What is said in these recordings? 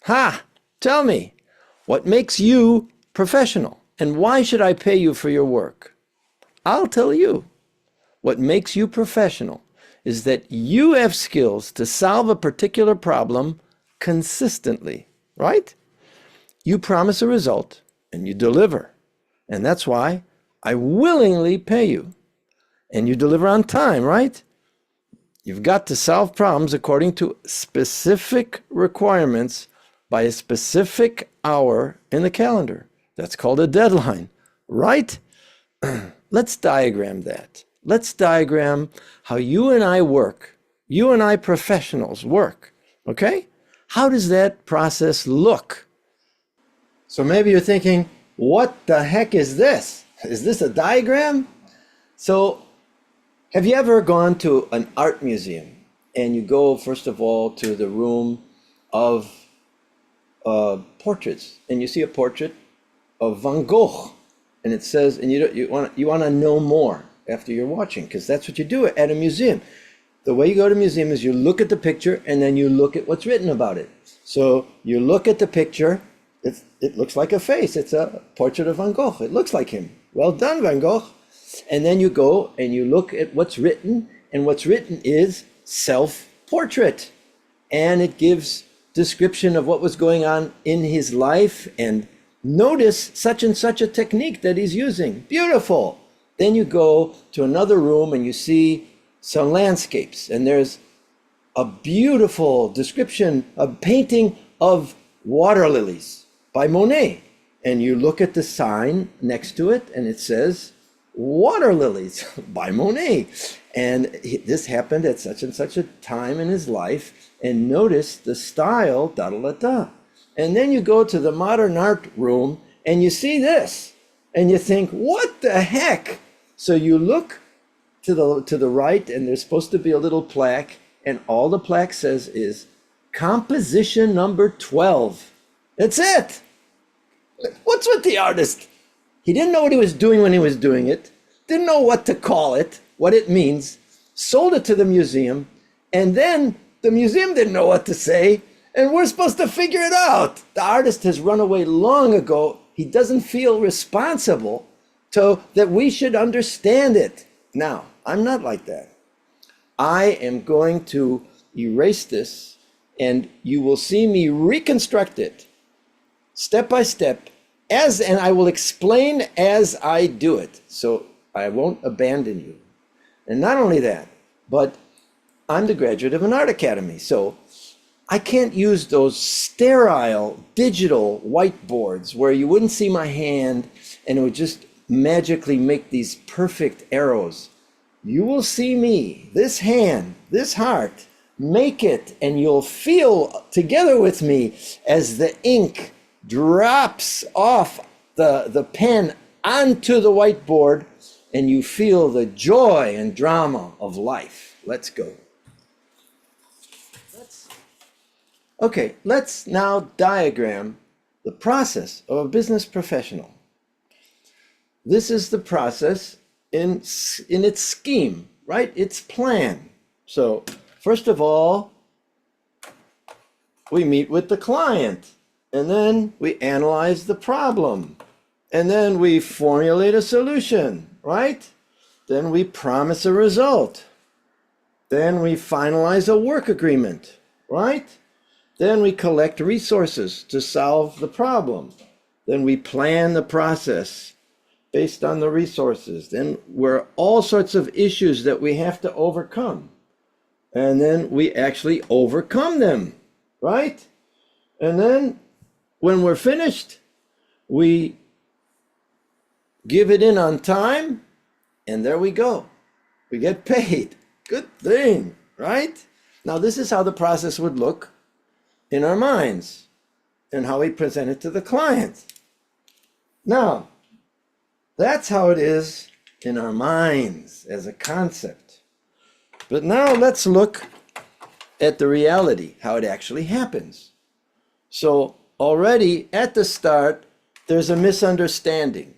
Ha! Tell me, what makes you professional? And why should I pay you for your work? I'll tell you. What makes you professional is that you have skills to solve a particular problem consistently, right? You promise a result and you deliver. And that's why I willingly pay you. And you deliver on time, right? You've got to solve problems according to specific requirements by a specific hour in the calendar. That's called a deadline, right? Let's diagram that. Let's diagram how you and I work, you and I professionals work, okay? How does that process look? So maybe you're thinking, what the heck is this? Is this a diagram? So have you ever gone to an art museum and you go, first of all, to the room of portraits, and you see a portrait of Van Gogh, and it says, and you want to know more after you're watching, because that's what you do at a museum. The way you go to a museum is you look at the picture and then you look at what's written about it. So you look at the picture, it looks like a face. It's a portrait of Van Gogh. It looks like him. Well done, Van Gogh. And then you go and you look at what's written, and what's written is self-portrait. And it gives description of what was going on in his life, and notice such and such a technique that he's using. Beautiful. Then you go to another room and you see some landscapes, and there's a beautiful description, a painting of water lilies by Monet. And you look at the sign next to it and it says water lilies by Monet. And this happened at such and such a time in his life, and notice the style, da-da-da-da. And then you go to the modern art room and you see this and you think, what the heck? So you look to the right, and there's supposed to be a little plaque, and all the plaque says is composition number 12. That's it. What's with the artist? He didn't know what he was doing when he was doing it, didn't know what to call it, what it means, sold it to the museum, and then the museum didn't know what to say, and we're supposed to figure it out. The artist has run away long ago. He doesn't feel responsible so that we should understand it. Now, I'm not like that. I am going to erase this, and you will see me reconstruct it step by step, and I will explain as I do it. So I won't abandon you. And not only that, but I'm the graduate of an art academy, so I can't use those sterile digital whiteboards where you wouldn't see my hand and it would just magically make these perfect arrows. You will see me, this hand, this heart, make it, and you'll feel together with me as the ink drops off the pen onto the whiteboard, and you feel the joy and drama of life. Let's go. Okay, let's now diagram the process of a business professional. This is the process in its scheme, right? Its plan. So first of all, we meet with the client, and then we analyze the problem, and then we formulate a solution, right? Then we promise a result. Then we finalize a work agreement, right? Then we collect resources to solve the problem. Then we plan the process based on the resources. Then we're all sorts of issues that we have to overcome. And then we actually overcome them, right? And then when we're finished, we give it in on time, and there we go. We get paid. Good thing, right? Now, this is how the process would look in our minds and how we present it to the client. Now, that's how it is in our minds as a concept. But now let's look at the reality, how it actually happens. So already at the start, there's a misunderstanding.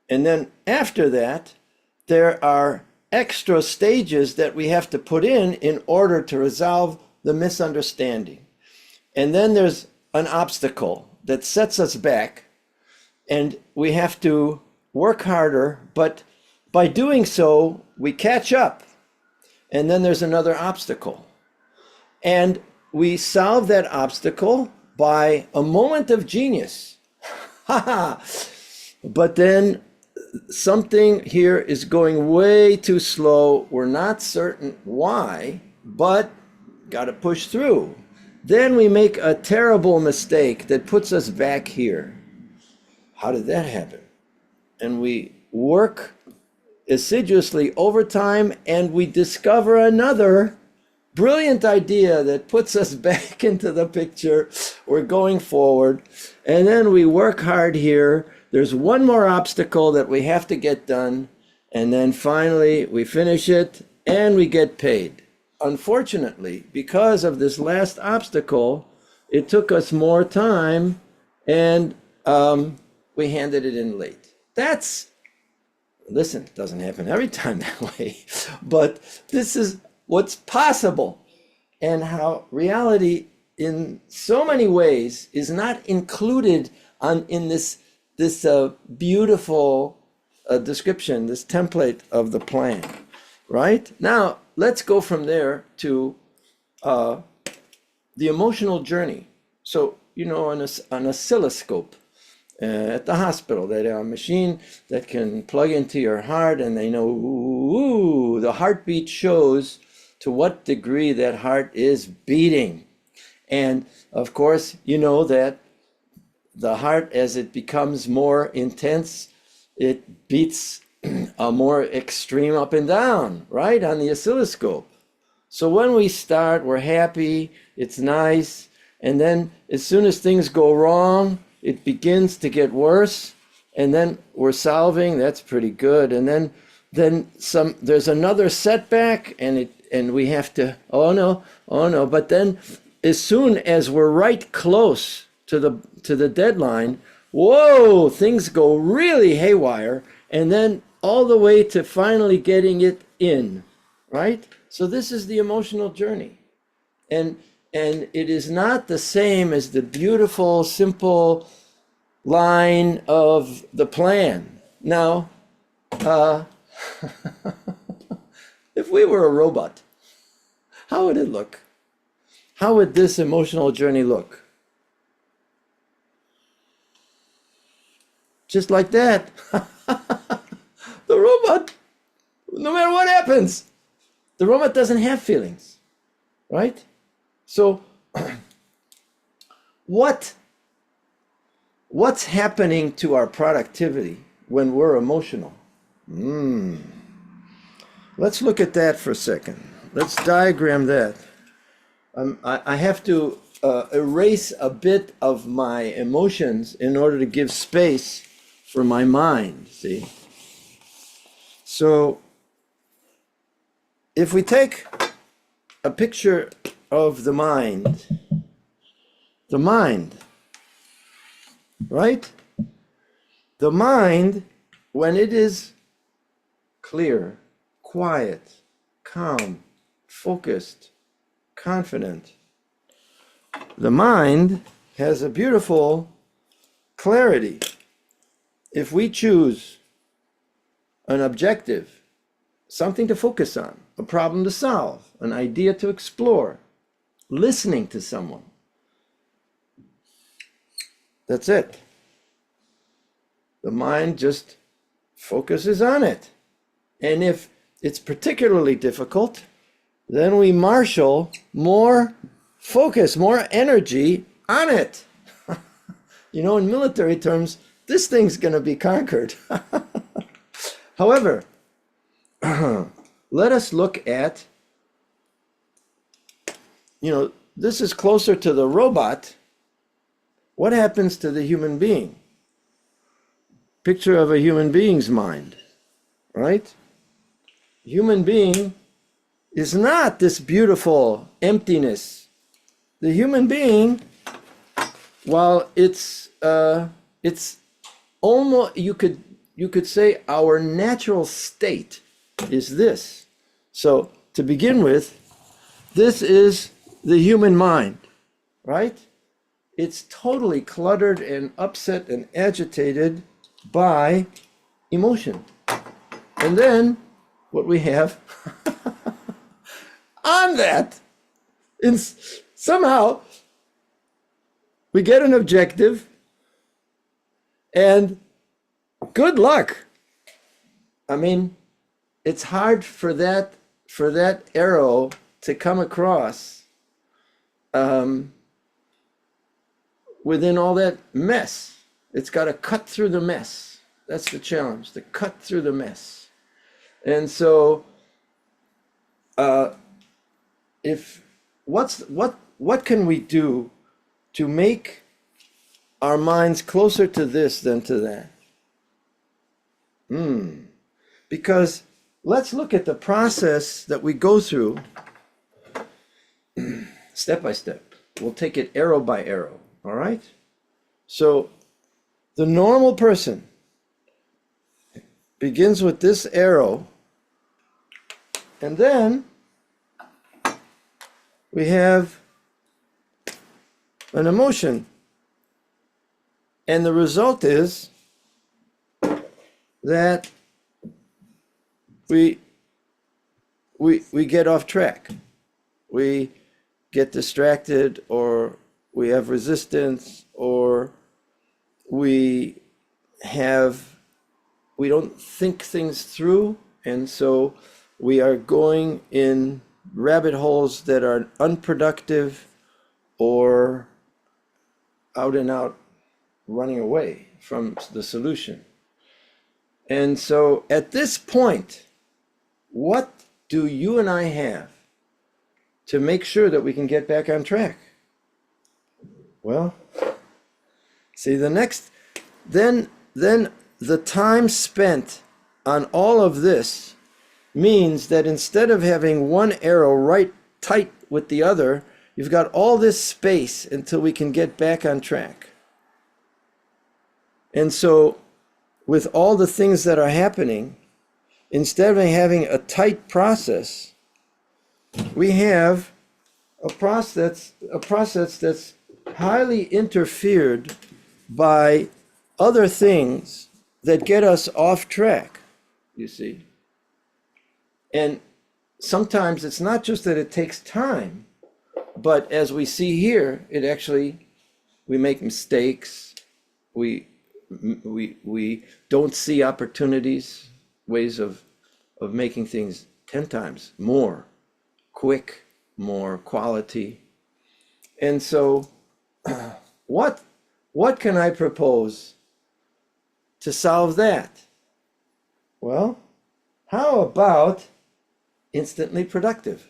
And then after that, there are extra stages that we have to put in order to resolve the misunderstanding. And then there's an obstacle that sets us back, and we have to work harder, but by doing so, we catch up. And then there's another obstacle. And we solve that obstacle by a moment of genius. But then something here is going way too slow. We're not certain why, but got to push through. Then we make a terrible mistake that puts us back here. How did that happen? And we work assiduously over time, and we discover another brilliant idea that puts us back into the picture. We're going forward, and then we work hard here. There's one more obstacle that we have to get done, and then finally we finish it and we get paid. Unfortunately, because of this last obstacle, it took us more time, and we handed it in late. Listen, it doesn't happen every time that way, but this is what's possible, and how reality in so many ways is not included in this beautiful description, this template of the plan, right? Now, let's go from there to the emotional journey. So, an oscilloscope at the hospital, they have a machine that can plug into your heart, and they know, ooh, the heartbeat shows to what degree that heart is beating. And of course, you know that the heart, as it becomes more intense, it beats a more extreme up and down, right, on the oscilloscope. So when we start, we're happy, it's nice, and then as soon as things go wrong, it begins to get worse, and then we're solving, that's pretty good, and then there's another setback, and we have to, oh no, but then as soon as we're right close to the deadline, whoa, things go really haywire, and then all the way to finally getting it in, right? So this is the emotional journey. And it is not the same as the beautiful, simple line of the plan. Now, if we were a robot, how would it look? How would this emotional journey look? Just like that. The robot, no matter what happens, the robot doesn't have feelings, right? So what's happening to our productivity when we're emotional? Let's look at that for a second. Let's diagram that. I have to erase a bit of my emotions in order to give space for my mind, see? So if we take a picture of the mind, right? The mind, when it is clear, quiet, calm, focused, confident, the mind has a beautiful clarity. If we choose an objective, something to focus on, a problem to solve, an idea to explore, listening to someone, that's it. The mind just focuses on it. And if it's particularly difficult, then we marshal more focus, more energy on it. In military terms, this thing's going to be conquered. However, let us look at, this is closer to the robot. What happens to the human being? Picture of a human being's mind, right? Human being is not this beautiful emptiness. The human being, while it's almost, you could say our natural state is this. So to begin with, this is the human mind, right? it's totally cluttered and upset and agitated by emotion. And then what we have on that is somehow we get an objective, and good luck. I mean, it's hard for that arrow to come across within all that mess. It's got to cut through the mess. That's the challenge, to cut through the mess. And so, what can we do to make our minds closer to this than to that? Because let's look at the process that we go through step by step. We'll take it arrow by arrow, all right? So the normal person begins with this arrow, and then we have an emotion. And the result is that we get off track. We get distracted, or we have resistance, or we don't think things through, and so we are going in rabbit holes that are unproductive or out and out running away from the solution. And so at this point, what do you and I have to make sure that we can get back on track? Well, see, then the time spent on all of this means that instead of having one arrow right tight with the other, you've got all this space until we can get back on track. And so with all the things that are happening, instead of having a tight process, we have a process that's highly interfered by other things that get us off track, you see. And sometimes it's not just that it takes time, but as we see here, we make mistakes, we don't see opportunities, ways of making things 10 times more quick, more quality. And so what can I propose to solve that? Well, how about instantly productive?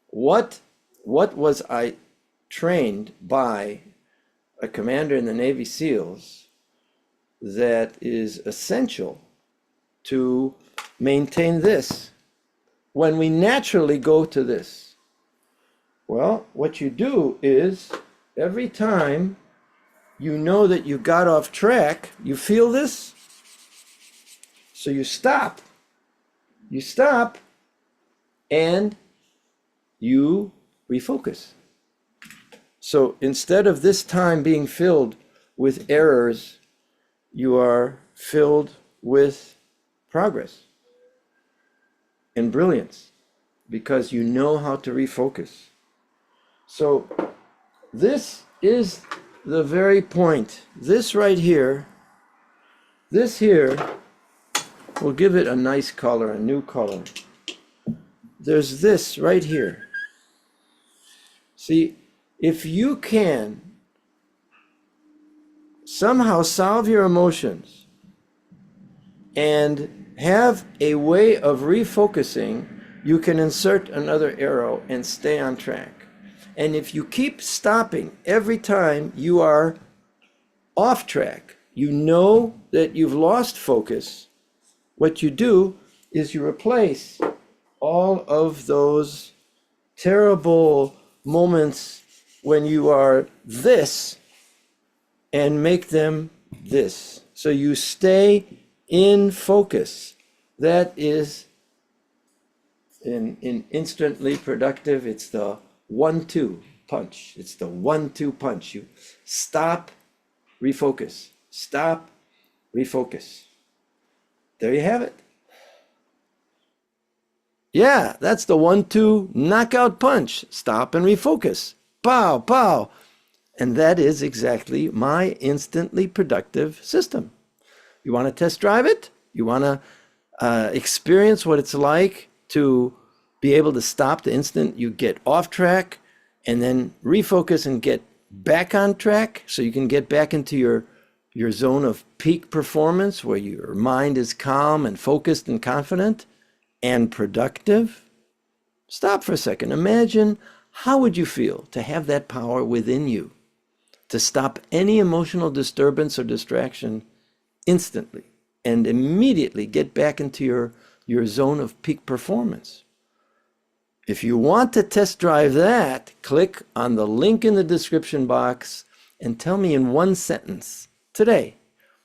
What was I trained by a commander in the Navy SEALs that is essential to maintain this when we naturally go to this? Well, what you do is every time you know that you got off track, you feel this, so you stop. You stop and you refocus. So instead of this time being filled with errors, you are filled with progress and brilliance because you know how to refocus. So this is the very point. This right here, this here, we'll give it a nice color, a new color. There's this right here. See, if you can somehow solve your emotions and have a way of refocusing, you can insert another arrow and stay on track. And if you keep stopping every time you are off track, you know that you've lost focus, what you do is you replace all of those terrible moments when you are this and make them this. So you stay in focus. That is in instantly productive. It's the 1-2. punch. It's the 1-2 punch. You stop, refocus, stop, refocus. There you have it. Yeah, that's the 1-2 knockout punch. Stop and refocus. Pow, pow. And that is exactly my instantly productive system. You want to test drive it? You want to experience what it's like to be able to stop the instant you get off track and then refocus and get back on track so you can get back into your zone of peak performance where your mind is calm and focused and confident and productive? Stop for a second. Imagine, how would you feel to have that power within you to stop any emotional disturbance or distraction instantly and immediately get back into your zone of peak performance? If you want to test drive that, click on the link in the description box and tell me in one sentence today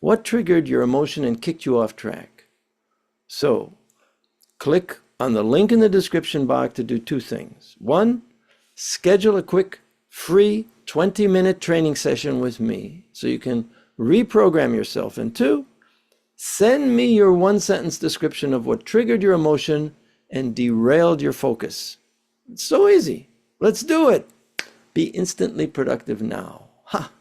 what triggered your emotion and kicked you off track. So click on the link in the description box to do two things. One, schedule a quick free 20-minute training session with me so you can reprogram yourself. And two, send me your one-sentence description of what triggered your emotion and derailed your focus. It's so easy. Let's do it. Be instantly productive now. Ha!